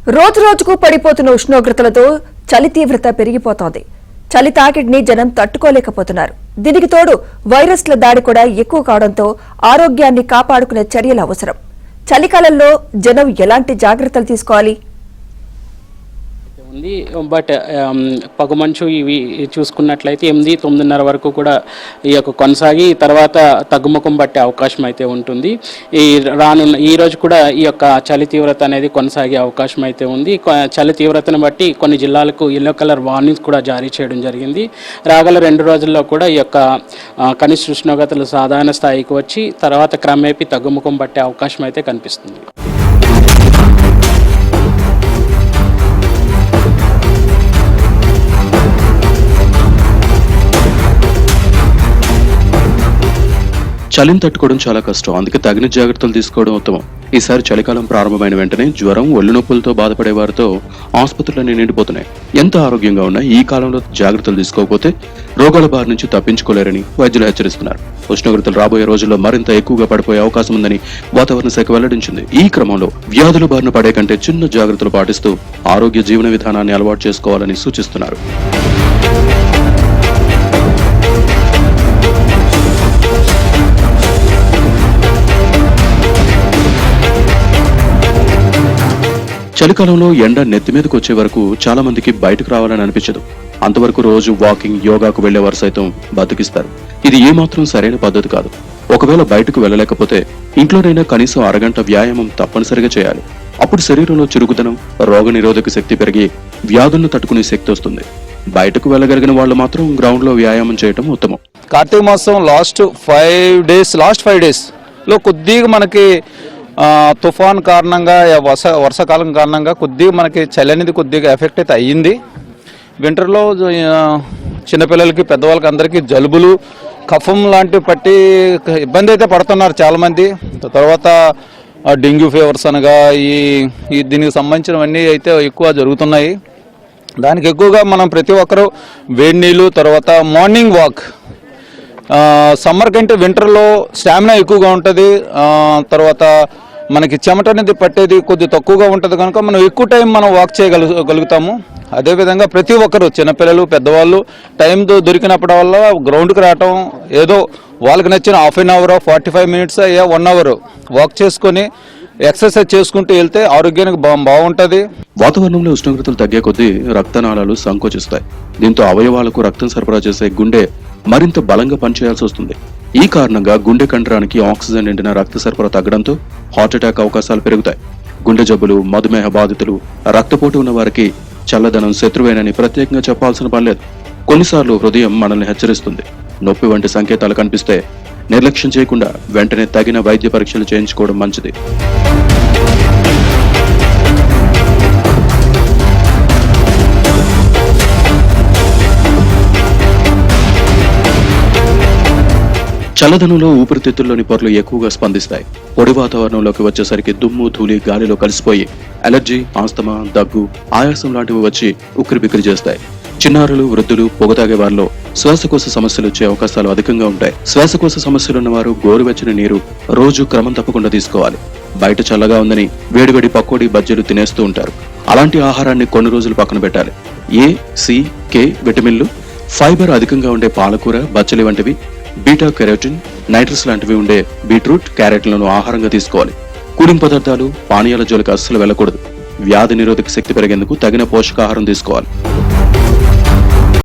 రోజు రోజుకు పడిపోతున్న ఉష్ణోగ్రతలతో చలి తీవ్రత పెరిగిపోతోంది. చలి తాకిడిని జనం తట్టుకోలేకపోతున్నారు. దీనికి తోడు వైరస్ల దాడి కూడా ఎక్కువ కావడంతో ఆరోగ్యాన్ని కాపాడుకునే చర్యలు అవసరం. చలికాలంలో జనం ఎలాంటి జాగ్రత్తలు తీసుకోవాలి? ఉంది. బట్ పొగమంచు ఇవి చూసుకున్నట్లయితే 8-9:30 వరకు కూడా ఈ యొక్క కొనసాగి తర్వాత తగ్గుముఖం పట్టే అవకాశం అయితే ఉంటుంది. ఈ రోజు కూడా ఈ యొక్క చలి తీవ్రత అనేది కొనసాగే అవకాశం అయితే ఉంది. చలి తీవ్రతను బట్టి కొన్ని జిల్లాలకు యెల్లో కలర్ వార్నింగ్స్ కూడా జారీ చేయడం జరిగింది. రాగల 2 రోజుల్లో కూడా ఈ యొక్క కనిష్ట ఉష్ణోగ్రతలు సాధారణ స్థాయికి వచ్చి తర్వాత క్రమేపీ తగ్గుముఖం పట్టే అవకాశం అయితే కనిపిస్తుంది. చలిని తట్టుకోవడం చాలా కష్టం. అందుకే తగిన జాగ్రత్తలు తీసుకోవడం ఉత్తమం. ఈసారి చలికాలం ప్రారంభమైన వెంటనే జ్వరం, ఒళ్ళు నొప్పులతో బాధపడే వారితో ఆసుపత్రులన్నీ నిండిపోతున్నాయి. ఎంత ఆరోగ్యంగా ఉన్నా ఈ కాలంలో జాగ్రత్తలు తీసుకోకపోతే రోగాల బారి నుంచి తప్పించుకోలేరని వైద్యులు హెచ్చరిస్తున్నారు. ఉష్ణోగ్రతలు రాబోయే రోజుల్లో మరింత ఎక్కువగా పడిపోయే అవకాశం ఉందని వాతావరణ శాఖ వెల్లడించింది. ఈ క్రమంలో వ్యాధుల బారిన పడే కంటే చిన్న జాగ్రత్తలు పాటిస్తూ ఆరోగ్య జీవన విధానాన్ని అలవాటు చేసుకోవాలని సూచిస్తున్నారు. చలికాలంలో ఎండ నెత్తి మీదకి వచ్చే వరకు చాలా మందికి బయటకు రావాలని అనిపించదు. అంతవరకు రోజు వాకింగ్, యోగాకు వెళ్లే వారు సైతం బతికిస్తారు. ఇది ఏమాత్రం సరైన పద్ధతి కాదు. ఒకవేళ బయటకు వెళ్ళలేకపోతే ఇంట్లోనైనా కనీసం అరగంట వ్యాయామం తప్పనిసరిగా చేయాలి. అప్పుడు శరీరంలో చురుకుదనం, రోగ నిరోధక శక్తి పెరిగి వ్యాధులను తట్టుకునే శక్తి వస్తుంది. బయటకు వెళ్ళగలిగిన వాళ్ళు మాత్రం గ్రౌండ్ లో వ్యాయామం చేయడం ఉత్తమం. కార్తీక మాసం లాస్ట్ 5 డేస్ లో కొద్దిగా మనకి తుఫాన్ కారణంగా వర్షాకాలం కారణంగా కొద్దిగా మనకి చలి అనేది కొద్దిగా ఎఫెక్ట్ అయితే అయ్యింది. వింటర్లో చిన్నపిల్లలకి, పెద్దవాళ్ళకి అందరికీ జలుబులు, కఫం లాంటివి పట్టి ఇబ్బంది అయితే పడుతున్నారు చాలామంది. తర్వాత డెంగ్యూ ఫీవర్స్ అనగా దీనికి సంబంధించినవన్నీ అయితే ఎక్కువ జరుగుతున్నాయి. దానికి ఎక్కువగా మనం ప్రతి ఒక్కరూ వేడి నీళ్ళు, తర్వాత మార్నింగ్ వాక్. సమ్మర్ కంటే వింటర్లో స్టామినా ఎక్కువగా ఉంటుంది. తర్వాత మనకి చెమట అనేది పట్టేది కొద్ది తక్కువగా ఉంటుంది కనుక మనం ఎక్కువ టైం మనం వాక్ చేయగలుగుతాము. అదేవిధంగా ప్రతి ఒక్కరు, చిన్నపిల్లలు, పెద్దవాళ్ళు టైంతో దొరికినప్పటి వల్ల గ్రౌండ్కి రావటం, ఏదో వాళ్ళకి నచ్చిన half an hour, 45 minutes 1 hour walk చేసుకొని ఎక్సర్సైజ్ చేసుకుంటూ వెళ్తే ఆరోగ్యానికి బాగుంటుంది. వాతావరణంలో ఉష్ణోగ్రతలు తగ్గే కొద్దీ రక్తనాళాలు సంకోచిస్తాయి. దీంతో అవయవాలకు రక్తం సరఫరా చేసే గుండె మరింత బలంగా పనిచేయాల్సి వస్తుంది. ఈ కారణంగా గుండె కండరానికి ఆక్సిజన్ నిండిన రక్త సరఫరా తగ్గడంతో హార్ట్ అటాక్ అవకాశాలు పెరుగుతాయి. గుండె జబ్బులు, మధుమేహ బాధితులు, రక్తపోటు ఉన్న వారికి చల్లదనం శత్రువేనని ప్రత్యేకంగా చెప్పాల్సిన పనిలేదు. కొన్నిసార్లు హృదయం మనల్ని హెచ్చరిస్తుంది. నొప్పి వంటి సంకేతాలు కనిపిస్తే నిర్లక్ష్యం చేయకుండా వెంటనే తగిన వైద్య పరీక్షలు చేయించుకోవడం మంచిది. చల్లదనంలో ఊపిరితిత్తుల్లోని పొరలు ఎక్కువగా స్పందిస్తాయి. పొడి వాతావరణంలోకి వచ్చేసరికి దుమ్ము, ధూళి గాలిలో కలిసిపోయి అలర్జీ, ఆస్తమా, దగ్గు, ఆయాసం లాంటివి వచ్చి ఉక్కిరిబిక్కిరి చేస్తాయి. చిన్నారులు, వృద్ధులు, పొగ తాగే వారిలో శ్వాసకోశ సమస్యలు వచ్చే అవకాశాలు అధికంగా ఉంటాయి. శ్వాసకోశ సమస్యలున్న వారు గోరువెచ్చని నీరు రోజు క్రమం తప్పకుండా తీసుకోవాలి. బయట చల్లగా ఉందని వేడివేడి పకోడీ, బజ్జీలు తినేస్తూ ఉంటారు. అలాంటి ఆహారాన్ని కొన్ని రోజులు పక్కన పెట్టాలి. ఏ, సి, కే విటమిన్లు, ఫైబర్ అధికంగా ఉండే పాలకూర, బచ్చలి వంటివి, బీటా కెరోటిన్, నైట్రస్ లాంటివి ఉండే బీట్రూట్, క్యారెట్లను ఆహారంగా తీసుకోవాలి. కూలింగ్ పదార్థాలు, పానీయాల జోలికి అస్సలు వెళ్ళకూడదు. వ్యాధి నిరోధక శక్తి పెరిగేందుకు తగిన పోషకాహారం తీసుకోవాలి.